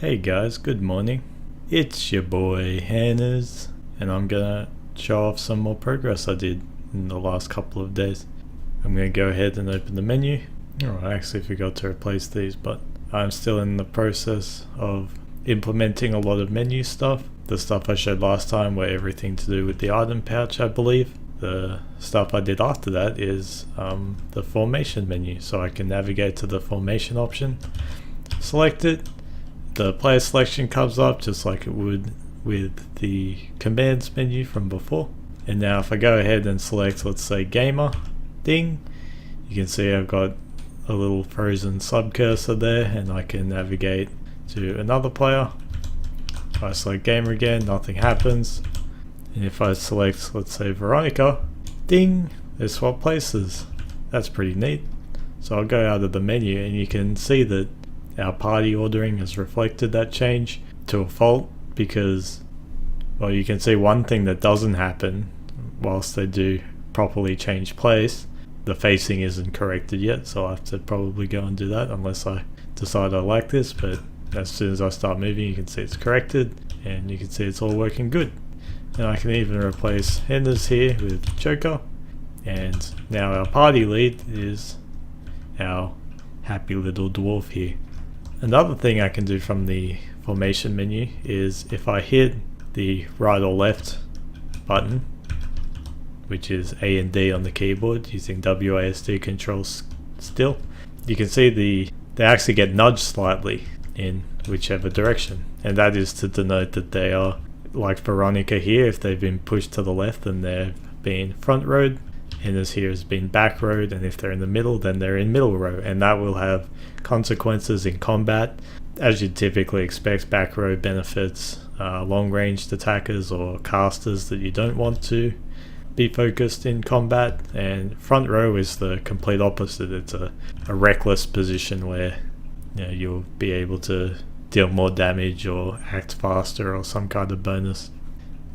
Hey guys, good morning. It's your boy Henez, and I'm gonna show off some more progress I did in the last couple of days. I'm gonna go ahead and open the menu. Oh, I actually forgot to replace these, but I'm still in the process of implementing a lot of menu stuff. The stuff I showed last time were everything to do with the item pouch, I believe. The stuff I did after that is the formation menu, so I can navigate to the formation option, select it. The player selection comes up just like it would with the commands menu from before. And now if I go ahead and select, let's say gamer, ding, you can see I've got a little frozen sub cursor there, and I can navigate to another player. If I select gamer again, nothing happens. And if I select, let's say Veronica, ding, they swap places. That's pretty neat. So I'll go out of the menu and you can see that our party ordering has reflected that change to a fault, because, well, you can see one thing that doesn't happen whilst they do properly change place. The facing isn't corrected yet, so I'll have to probably go and do that unless I decide I like this, but as soon as I start moving you can see it's corrected and you can see it's all working good. And I can even replace Henez here with Joker, and now our party lead is our happy little dwarf here. Another thing I can do from the formation menu is if I hit the right or left button, which is A and D on the keyboard using WASD controls still, you can see they actually get nudged slightly in whichever direction, and that is to denote that they are, like Veronica here, if they've been pushed to the left then they've been front rowed, and this here has been back rowed, and if they're in the middle then they're in middle row, and that will have consequences in combat. As you'd typically expect, back row benefits long ranged attackers or casters that you don't want to be focused in combat, and front row is the complete opposite. It's a reckless position where you'll be able to deal more damage or act faster or some kind of bonus,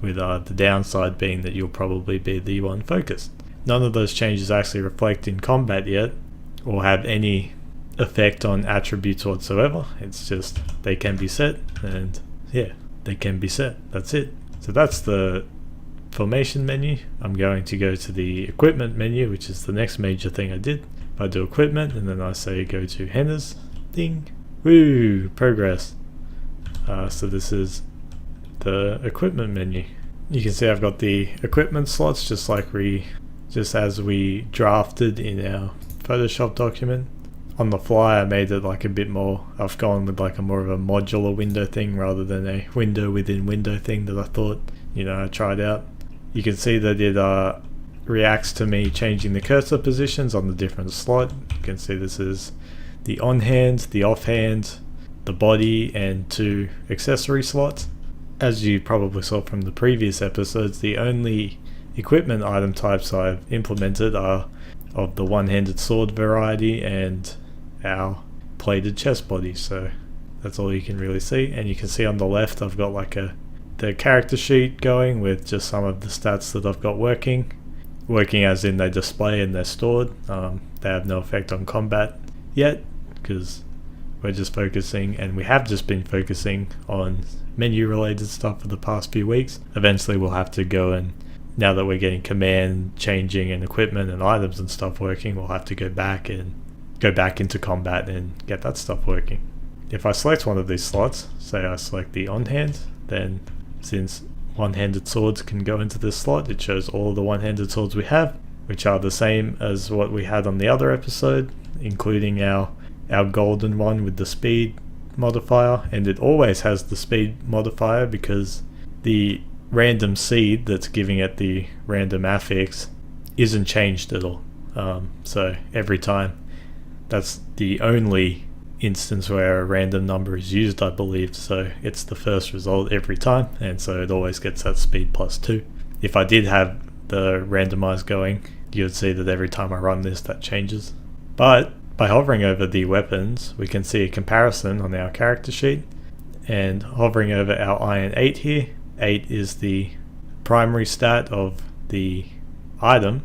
with the downside being that you'll probably be the one focused. None of those changes actually reflect in combat yet or have any effect on attributes whatsoever. It's just they can be set, and yeah, they can be set. That's it. So that's the formation menu. I'm going to go to the equipment menu, which is the next major thing I did. I do equipment and then I say go to Henez, ding, woo, progress. So this is the equipment menu. You can see I've got the equipment slots just as we drafted in our Photoshop document. On the fly I made it like a bit more, I've gone with like a more of a modular window thing rather than a window within window thing that I thought I tried out. You can see that it reacts to me changing the cursor positions on the different slot. You can see this is the on hand, the off hand, the body, and 2 accessory slots. As you probably saw from the previous episodes, the only equipment item types I've implemented are of the one-handed sword variety and our plated chest body, so that's all you can really see. And you can see on the left I've got like the character sheet going with just some of the stats that I've got working as in they display and they're stored. They have no effect on combat yet because we're just focusing, and we have just been focusing on menu related stuff for the past few weeks. Eventually we'll have to go, and now that we're getting command changing and equipment and items and stuff working, we'll have to go back into combat and get that stuff working. If I select one of these slots, say I select the on hand, then since one-handed swords can go into this slot, it shows all the one-handed swords we have, which are the same as what we had on the other episode, including our golden one with the speed modifier. And it always has the speed modifier because the random seed that's giving it the random affix isn't changed at all. So every time, that's the only instance where a random number is used, I believe, so it's the first result every time, and so it always gets that speed +2. If I did have the randomize going, you would see that every time I run this that changes. But by hovering over the weapons we can see a comparison on our character sheet, and hovering over our iron 8 here, 8 is the primary stat of the item,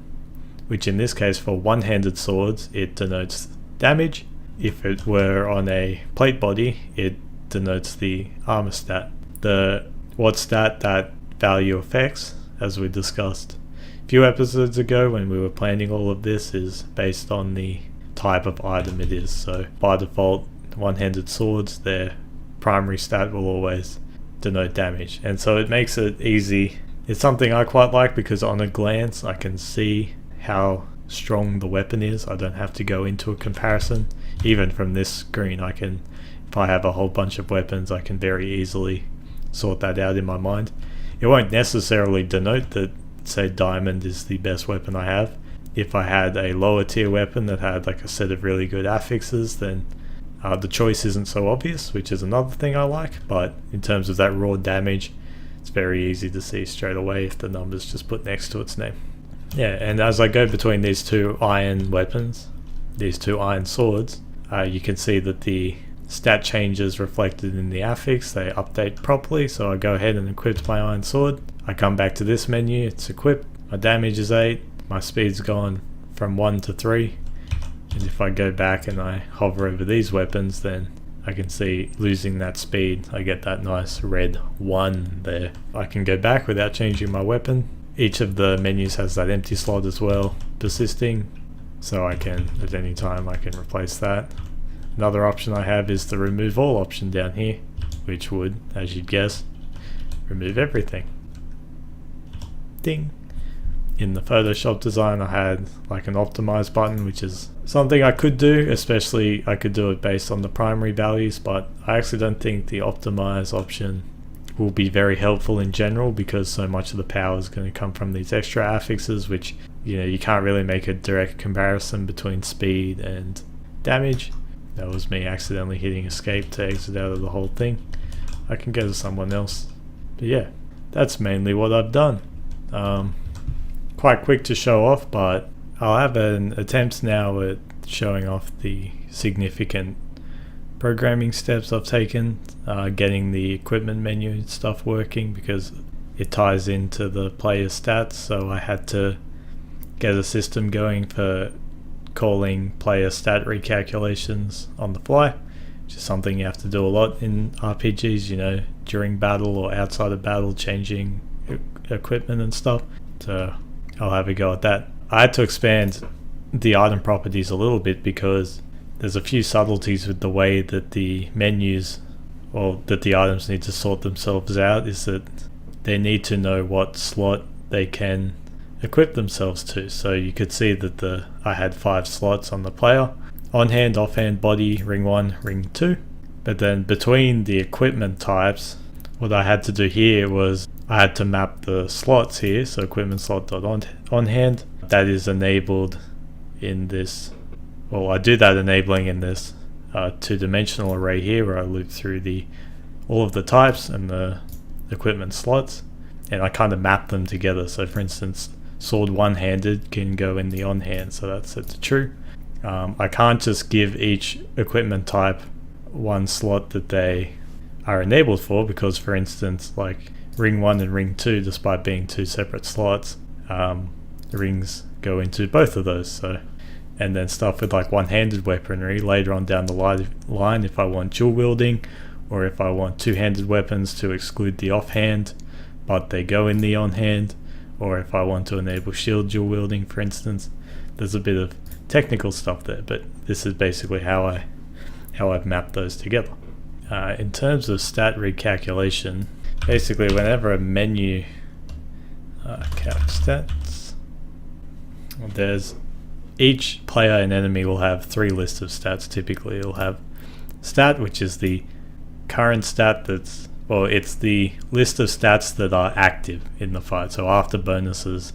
which in this case for one-handed swords it denotes damage. If it were on a plate body it denotes the armor stat. What stat that value affects, as we discussed a few episodes ago when we were planning all of this, is based on the type of item it is. So by default, one-handed swords, their primary stat will always denote damage, and so it makes it easy. It's something I quite like because on a glance I can see how strong the weapon is. I don't have to go into a comparison. Even from this screen, I can, if I have a whole bunch of weapons, I can very easily sort that out in my mind. It won't necessarily denote that, say, diamond is the best weapon I have. If I had a lower tier weapon that had like a set of really good affixes, then the choice isn't so obvious, which is another thing I like. But in terms of that raw damage, it's very easy to see straight away if the number's just put next to its name. Yeah, and as I go between these two iron weapons, these two iron swords, you can see that the stat changes reflected in the affix, they update properly. So I go ahead and equip my iron sword. I come back to this menu, it's equipped, my damage is 8, my speed's gone from 1 to 3. And if I go back and I hover over these weapons, then I can see losing that speed. I get that nice red 1 there. I can go back without changing my weapon. Each of the menus has that empty slot as well, persisting. So I can, at any time, I can replace that. Another option I have is the remove all option down here, which would, as you'd guess, remove everything. Ding. In the Photoshop design I had like an optimize button, which is something I could do, especially I could do it based on the primary values, but I actually don't think the optimize option will be very helpful in general because so much of the power is going to come from these extra affixes, which, you know, you can't really make a direct comparison between speed and damage. That was me accidentally hitting escape to exit out of the whole thing. I can go to someone else. But yeah, that's mainly what I've done. Quite quick to show off, but I'll have an attempt now at showing off the significant programming steps I've taken, getting the equipment menu and stuff working, because it ties into the player's stats. So I had to get a system going for calling player stat recalculations on the fly, which is something you have to do a lot in RPGs, you know, during battle or outside of battle, changing equipment and stuff. So I'll have a go at that. I had to expand the item properties a little bit because there's a few subtleties with the way that the menus, or that the items need to sort themselves out, is that they need to know what slot they can equip themselves to. So you could see that I had 5 slots on the player: on hand, off hand, body, ring 1, ring 2. But then between the equipment types, what I had to do here was I had to map the slots here. So equipment slot dot on hand, that is enabled in this, well, I do that enabling in this 2-dimensional array here, where I loop through all of the types and the equipment slots, and I kind of map them together. So for instance, sword one-handed can go in the on hand, so that's set to true. I can't just give each equipment type one slot that they are enabled for, because for instance, like ring 1 and ring 2, despite being 2 separate slots, rings go into both of those. So, and then stuff with like one-handed weaponry later on down the line, if I want dual wielding, or if I want two-handed weapons to exclude the offhand but they go in the on-hand, or if I want to enable shield dual wielding, for instance. There's a bit of technical stuff there, but this is basically how I've mapped those together. In terms of stat recalculation, basically whenever a menu calc stats, there's each player and enemy will have 3 lists of stats. Typically it'll have stat, which is the current stat that's, well, it's the list of stats that are active in the fight. So after bonuses,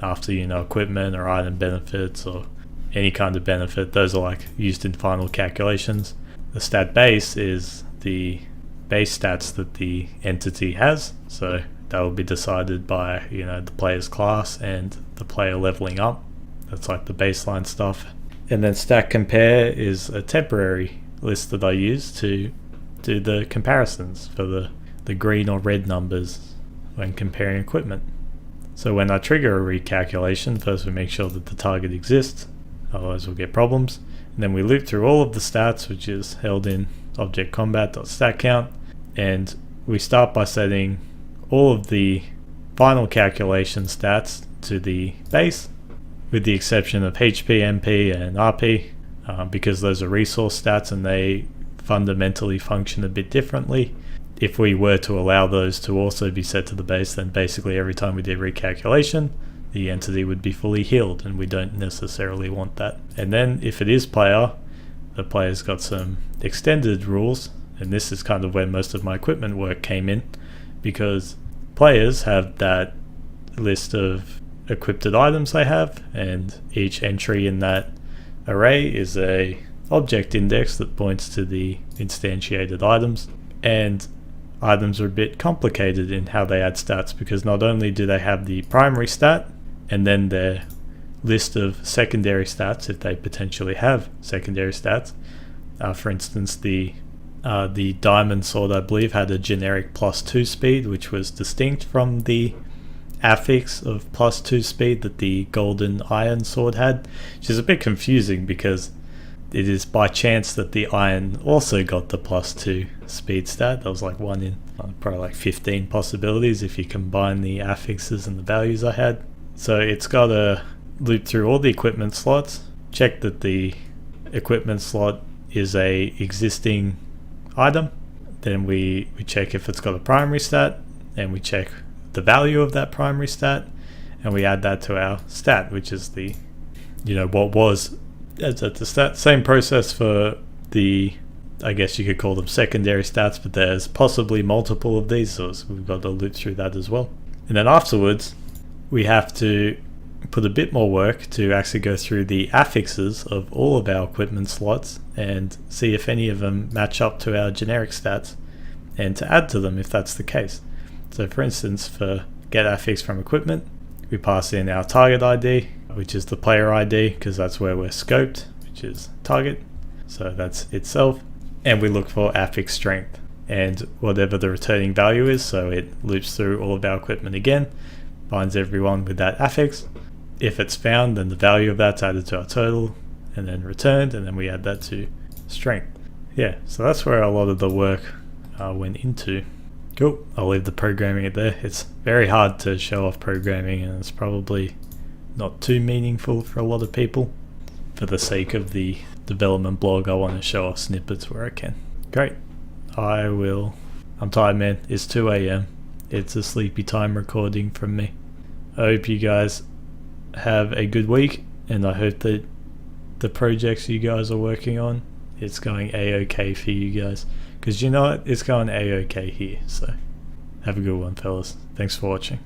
after, you know, equipment or item benefits or any kind of benefit, those are like used in final calculations. The stat base is the base stats that the entity has, so that will be decided by, you know, the player's class and the player leveling up. That's like the baseline stuff. And then stat compare is a temporary list that I use to do the comparisons for the green or red numbers when comparing equipment. So when I trigger a recalculation, first we make sure that the target exists, otherwise we'll get problems. And then we loop through all of the stats, which is held in object combat.stat count, and we start by setting all of the final calculation stats to the base, with the exception of HP, MP, and RP, because those are resource stats and they fundamentally function a bit differently. If we were to allow those to also be set to the base, then basically every time we did recalculation, the entity would be fully healed, and we don't necessarily want that. And then if it is player, the player's got some extended rules, and this is kind of where most of my equipment work came in, because players have that list of equipped items they have, and each entry in that array is a object index that points to the instantiated items. And items are a bit complicated in how they add stats, because not only do they have the primary stat and then their list of secondary stats if they potentially have secondary stats. For instance, the diamond sword, I believe, had a generic +2 speed, which was distinct from the affix of +2 speed that the golden iron sword had, which is a bit confusing because it is by chance that the iron also got the +2 speed stat. That was like 1 in probably like 15 possibilities if you combine the affixes and the values I had. So it's got to loop through all the equipment slots, check that the equipment slot is a existing item, then we check if it's got a primary stat, and we check the value of that primary stat, and we add that to our stat, which is the, what was at the stat. Same process for the, I guess you could call them secondary stats, but there's possibly multiple of these, so we've got to loop through that as well. And then afterwards we have to put a bit more work to actually go through the affixes of all of our equipment slots and see if any of them match up to our generic stats, and to add to them if that's the case. So for instance, for get affix from equipment, we pass in our target ID, which is the player ID, because that's where we're scoped, which is target, so that's itself, and we look for affix strength and whatever the returning value is, so it loops through all of our equipment again, finds everyone with that affix. If it's found, then the value of that's added to our total and then returned, and then we add that to strength. Yeah, so that's where a lot of the work went into. Cool, I'll leave the programming it there. It's very hard to show off programming, and it's probably not too meaningful for a lot of people. For the sake of the development blog, I want to show off snippets where I can. Great, I'm tired, man. It's 2 AM. It's a sleepy time recording from me. I hope you guys have a good week, and I hope that the projects you guys are working on, it's going a-okay for you guys, because you know what, it's going a-okay here. So have a good one, fellas. Thanks for watching.